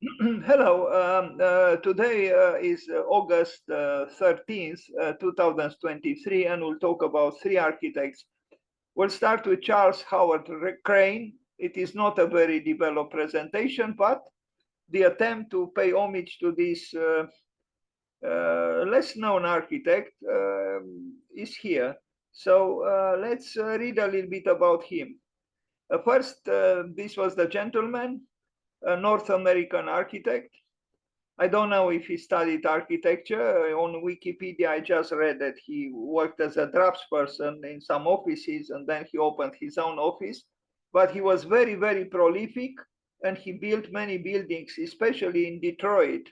Hello. Today is August 13th, 2023, and we'll talk about three architects. We'll start with Charles Howard Crane. It is not a very developed presentation, but the attempt to pay homage to this less known architect is here. So let's read a little bit about him. First, this was the gentleman, a North American architect. I don't know if he studied architecture. On Wikipedia, I just read that he worked as a draftsperson in some offices and then he opened his own office. But he was very, very prolific and he built many buildings, especially in Detroit.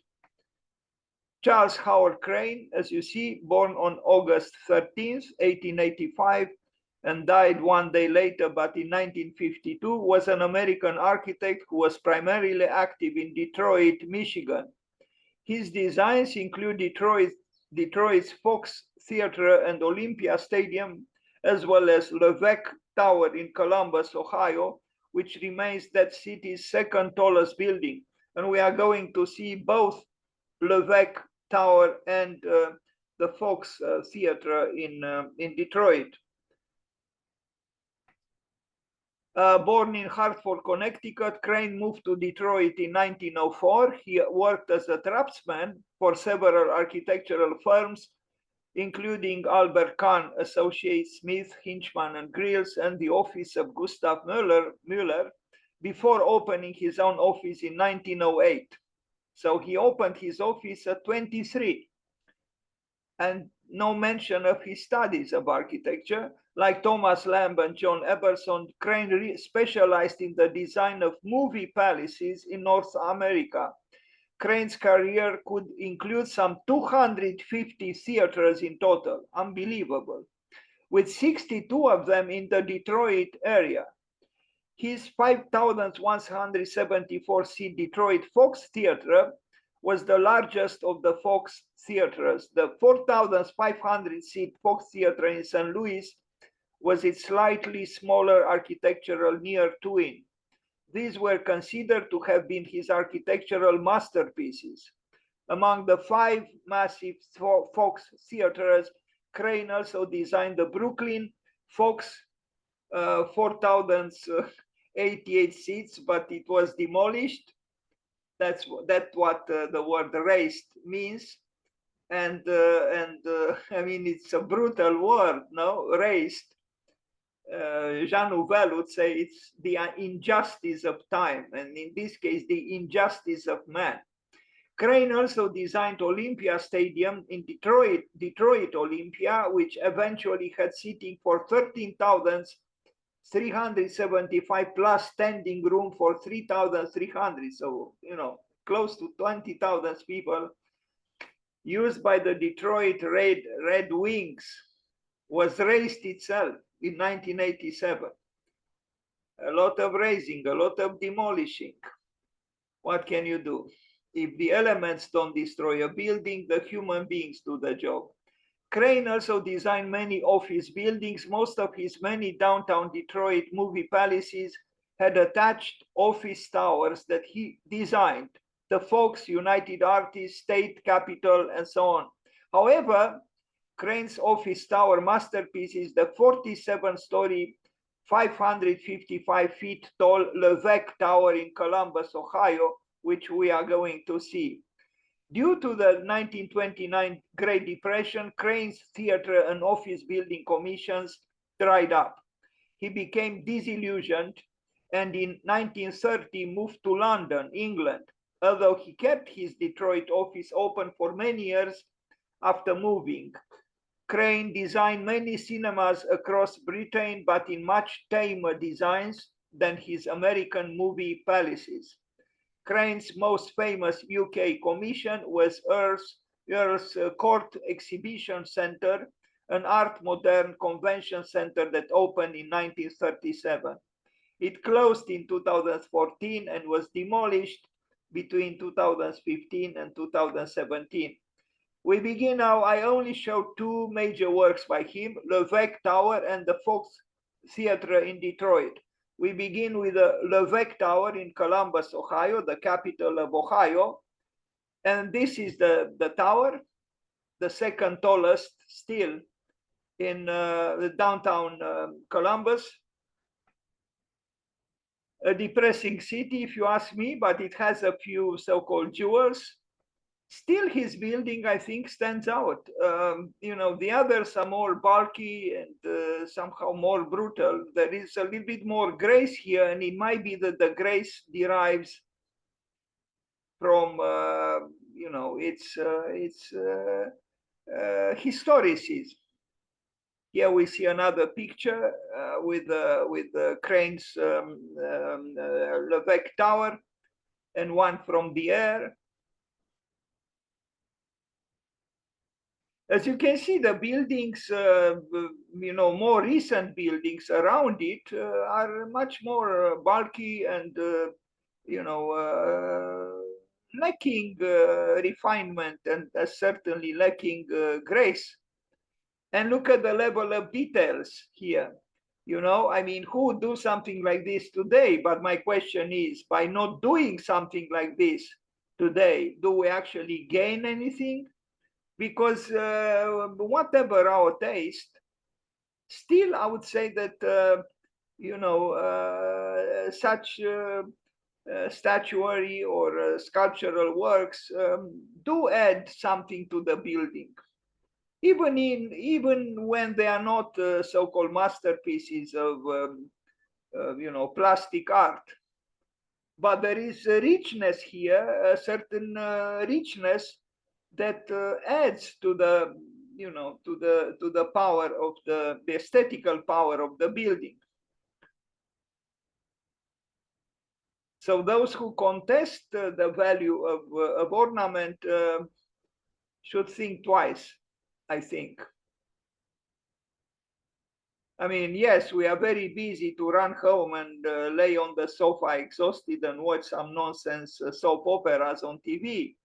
Charles Howard Crane, as you see, born on August 13th, 1885, and died one day later, but in 1952, was an American architect who was primarily active in Detroit, Michigan. His designs include Detroit's Fox Theater and Olympia Stadium, as well as Levesque Tower in Columbus, Ohio, which remains that city's second tallest building. And we are going to see both Levesque Tower and the Fox Theater in Detroit. Born in Hartford, Connecticut, Crane moved to Detroit in 1904. He worked as a draftsman for several architectural firms, including Albert Kahn, Associates, Smith, Hinchman and Grills, and the office of Gustav Müller, before opening his own office in 1908. So he opened his office at 23, and no mention of his studies of architecture. Like Thomas Lamb and John Eberson, Crane specialized in the design of movie palaces in North America. Crane's career could include some 250 theaters in total, unbelievable, with 62 of them in the Detroit area. His 5,174-seat Detroit Fox Theater was the largest of the Fox theaters. The 4,500-seat Fox Theater in St. Louis was its slightly smaller architectural near twin. These were considered to have been his architectural masterpieces. Among the 5 massive Fox theaters, Crane also designed the Brooklyn Fox, 4,088 seats, but it was demolished. That's what the word razed means. And I mean, it's a brutal word, no? Razed. Jean Nouvel would say it's the injustice of time, and in this case, the injustice of man. Crane also designed Olympia Stadium in Detroit Olympia, which eventually had seating for 13,375 plus standing room for 3,300. So, close to 20,000 people. Used by the Detroit Red Wings, was raised itself in 1987. A lot of raising, a lot of demolishing. What can you do? If the elements don't destroy a building, the human beings do the job. Crane also designed many office buildings. Most of his many downtown Detroit movie palaces had attached office towers that he designed. The Fox, United Artists, State Capitol, and so on. However, Crane's office tower masterpiece is the 47-story, 555 feet tall Levesque Tower in Columbus, Ohio, which we are going to see. Due to the 1929 Great Depression, Crane's theater and office building commissions dried up. He became disillusioned and in 1930 moved to London, England, although he kept his Detroit office open for many years after moving. Crane designed many cinemas across Britain, but in much tamer designs than his American movie palaces. Crane's most famous UK commission was Earl's Court Exhibition Centre, an art modern convention center that opened in 1937. It closed in 2014 and was demolished between 2015 and 2017. We begin now. I only show 2 major works by him, Levesque Tower and the Fox Theater in Detroit. We begin with the Levesque Tower in Columbus, Ohio, the capital of Ohio. And this is the tower, the second tallest still in the downtown Columbus. A depressing city, if you ask me, but it has a few so-called jewels. Still, his building, I think, stands out. You know, the others are more bulky and somehow more brutal. There is a little bit more grace here, and it might be that the grace derives from, you know, its historicism. Here we see another picture with Crane's Levesque Tower, and one from the air. As you can see, the buildings, you know, more recent buildings around it are much more bulky and, you know, lacking refinement and certainly lacking grace. And look at the level of details here. You know, I mean, who would do something like this today? But my question is, by not doing something like this today, do we actually gain anything? Because whatever our taste, still I would say that, you know, such statuary or sculptural works do add something to the building. Even when they are not so-called masterpieces of, you know, plastic art. But there is a richness here, a certain richness that adds to the, you know, to the power of the aesthetical power of the building. So those who contest the value of ornament should think twice, I think. I mean, yes, we are very busy to run home and lay on the sofa exhausted and watch some nonsense soap operas on TV.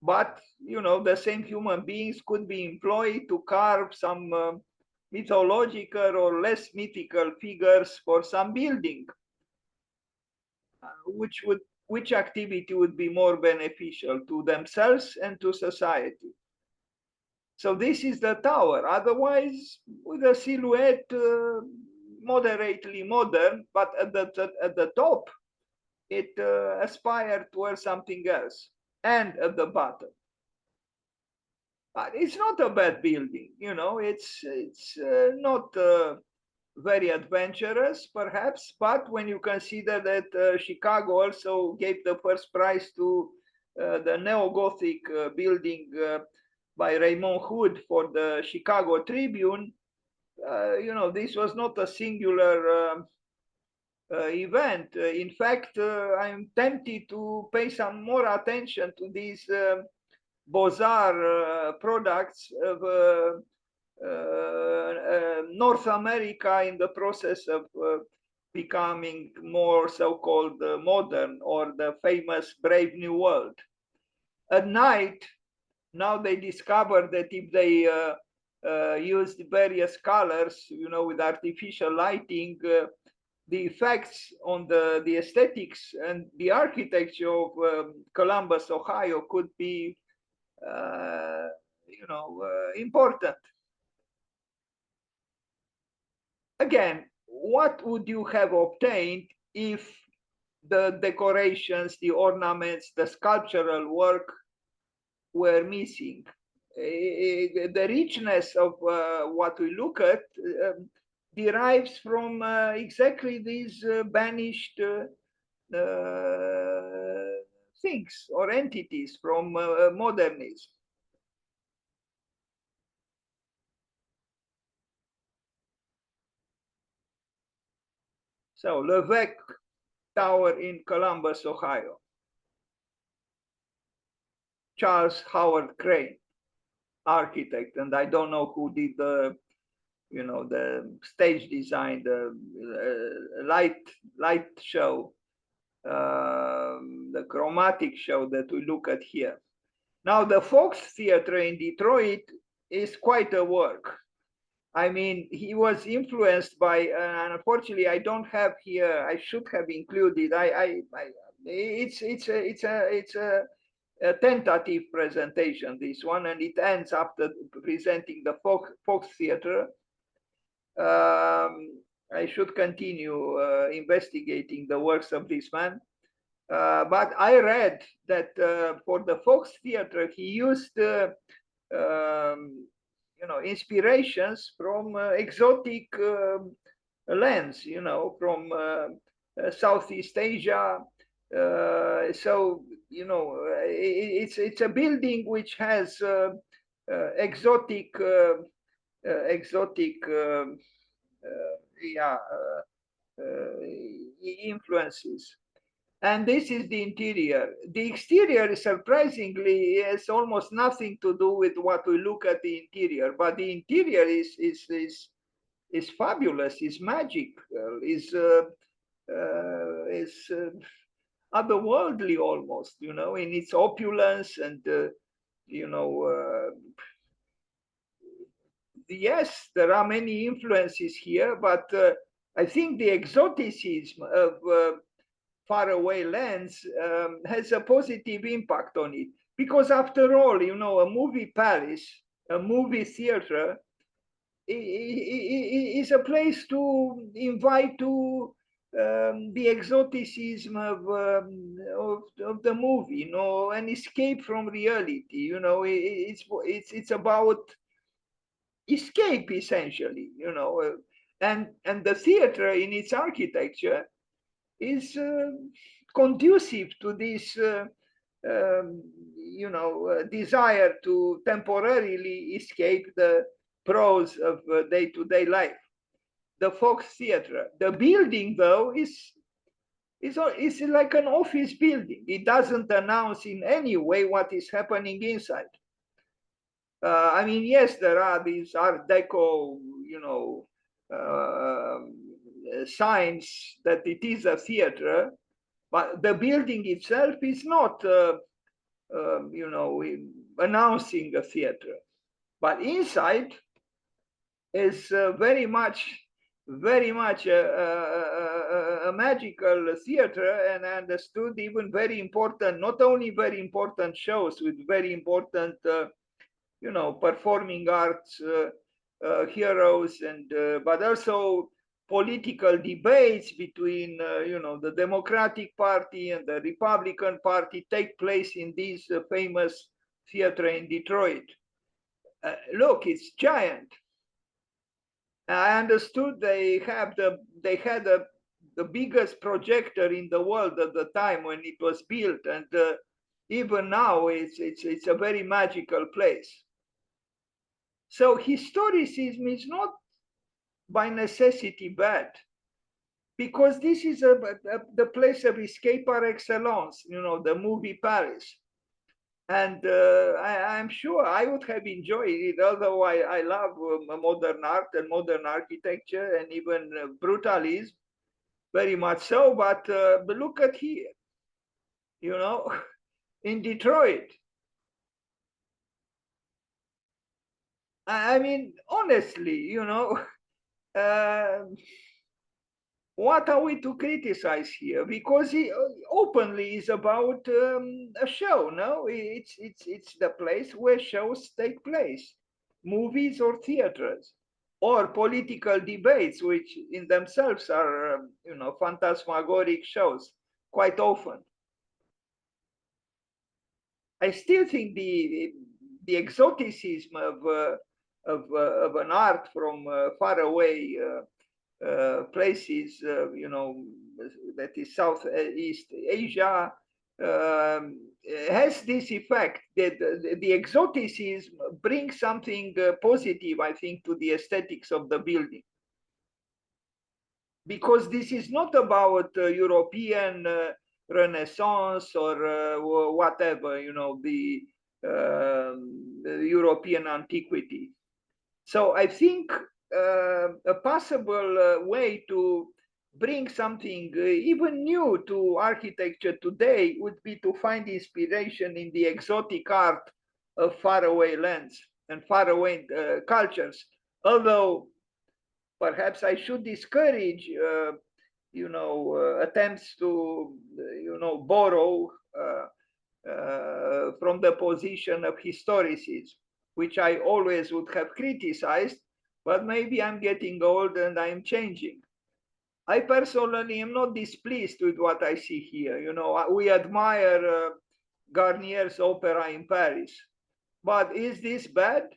But, you know, the same human beings could be employed to carve some mythological or less mythical figures for some building. Which activity would be more beneficial to themselves and to society? So this is the tower. Otherwise, with a silhouette moderately modern, but at the top, it aspired towards something else. And at the bottom, but it's not a bad building. You know, it's not very adventurous, perhaps, but when you consider that Chicago also gave the first prize to the neo-Gothic building by Raymond Hood for the Chicago Tribune, you know, this was not a singular event. In fact, I'm tempted to pay some more attention to these Beaux-Arts products of North America in the process of becoming more so-called modern, or the famous Brave New World. At night, now they discovered that if they used various colors, you know, with artificial lighting, the effects on the aesthetics and the architecture of Columbus, Ohio could be, you know, important. Again, what would you have obtained if the decorations, the ornaments, the sculptural work were missing? The richness of what we look at derives from exactly these banished things or entities from modernism. So Levesque Tower in Columbus, Ohio. Charles Howard Crane, architect, and I don't know who did the, you know, the stage design, the light show, the chromatic show that we look at here. Now, the Fox Theater in Detroit is quite a work. I mean, he was influenced by, and unfortunately, I don't have here. I should have included. It's a tentative presentation, this one, and it ends after presenting the Fox Theater. I should continue investigating the works of this man. But I read that for the Fox Theater, he used inspirations from exotic lands, from Southeast Asia. So it's a building which has exotic influences. And this is the interior. The exterior, surprisingly, has almost nothing to do with what we look at the interior. But the interior is fabulous, is magic, is otherworldly almost, in its opulence and yes, there are many influences here, but I think the exoticism of faraway lands has a positive impact on it. Because after all, a movie palace, a movie theater is a place to invite to the exoticism of the movie, an escape from reality. It's about escape essentially, and the theater in its architecture is conducive to this desire to temporarily escape the prose of day-to-day life. The Fox Theater, the building though is like an office building. It doesn't announce in any way what is happening inside. I mean, yes, there are these Art Deco, signs that it is a theater, but the building itself is not, announcing a theater. But inside is very much a magical theater, and I understood even very important, not only very important shows with very important, performing arts heroes, and but also political debates between the Democratic Party and the Republican Party take place in this famous theater in Detroit. Look, it's giant. I understood they had the biggest projector in the world at the time when it was built, and even now it's a very magical place. So historicism is not by necessity bad, because this is the place of escape par excellence, the movie Paris. And I'm sure I would have enjoyed it, although I love modern art and modern architecture and even brutalism, very much so. But look at here, in Detroit. I mean, honestly, what are we to criticize here? Because he openly is about a show. No, it's the place where shows take place, movies or theaters, or political debates, which in themselves are phantasmagoric shows quite often. I still think the exoticism of an art from far away places, that is Southeast Asia, has this effect that the exoticism brings something positive, I think, to the aesthetics of the building. Because this is not about European Renaissance or whatever, the European antiquity. So I think a possible way to bring something even new to architecture today would be to find inspiration in the exotic art of faraway lands and faraway cultures, Although perhaps I should discourage, attempts to, borrow from the position of historicism, which I always would have criticized, but maybe I'm getting old and I'm changing. I personally am not displeased with what I see here. We admire Garnier's opera in Paris, but is this bad?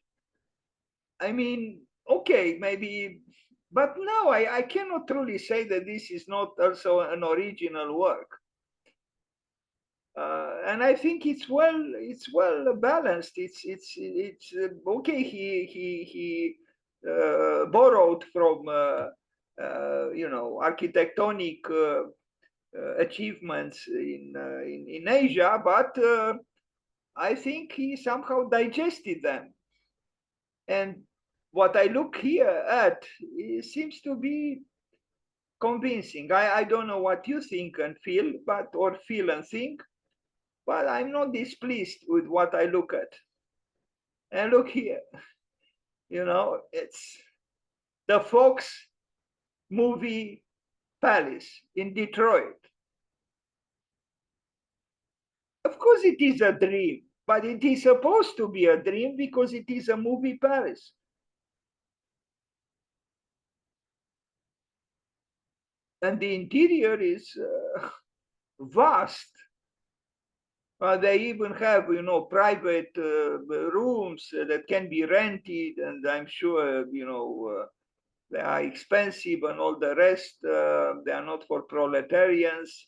I mean, okay, maybe, but no, I cannot truly say that this is not also an original work. And I think it's well balanced. It's okay. He borrowed from architectonic achievements in Asia, but I think he somehow digested them. And what I look here at seems to be convincing. I don't know what you think and feel, or feel and think, but I'm not displeased with what I look at. And look here, it's the Fox movie Palace in Detroit. Of course, it is a dream, but it is supposed to be a dream because it is a movie palace. And the interior is vast. They even have, private rooms that can be rented, and I'm sure, they are expensive and all the rest. They are not for proletarians.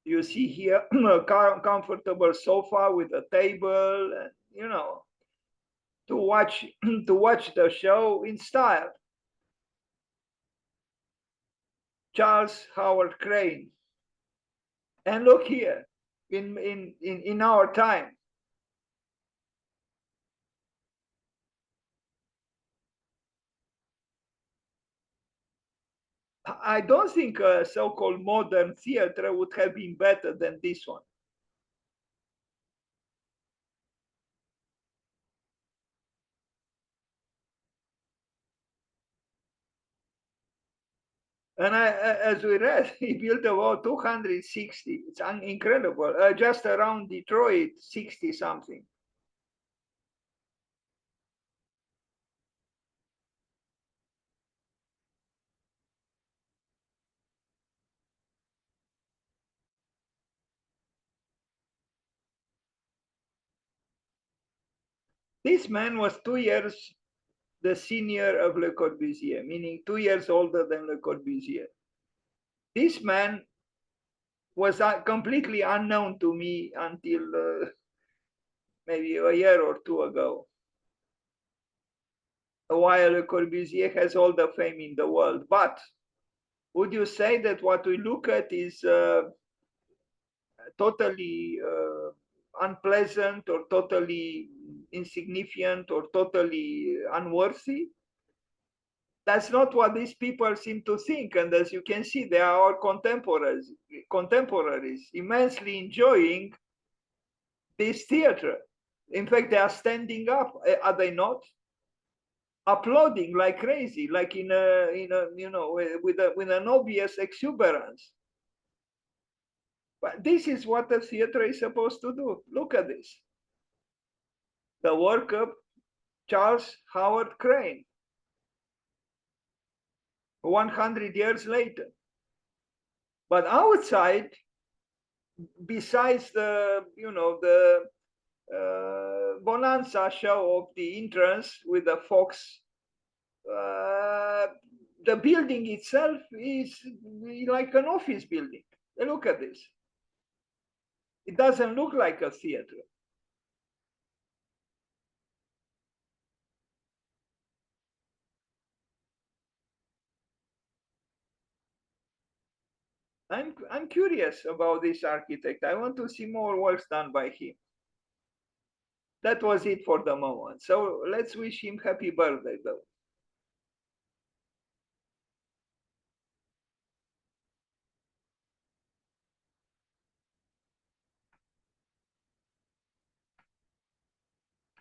You see here a comfortable sofa with a table, and, to watch the show in style. Charles Howard Crane. And look here, in our time, I don't think a so-called modern theater would have been better than this one. And as we read, he built about 260. It's incredible. Just around Detroit, 60 something. This man was 2 years the senior of Le Corbusier, meaning 2 years older than Le Corbusier. This man was completely unknown to me until maybe a year or two ago. While Le Corbusier has all the fame in the world. But would you say that what we look at is totally unpleasant or totally insignificant or totally unworthy? That's not what these people seem to think. And as you can see, they are our contemporaries immensely enjoying this theater. In fact, they are standing up, are they not? Applauding like crazy, like with an obvious exuberance. But this is what the theater is supposed to do. Look at this. The work of Charles Howard Crane, 100 years later. But outside, besides the bonanza show of the entrance with the Fox, the building itself is like an office building. Look at this. It doesn't look like a theater. I'm curious about this architect. I want to see more works done by him. That was it for the moment. So let's wish him happy birthday, though.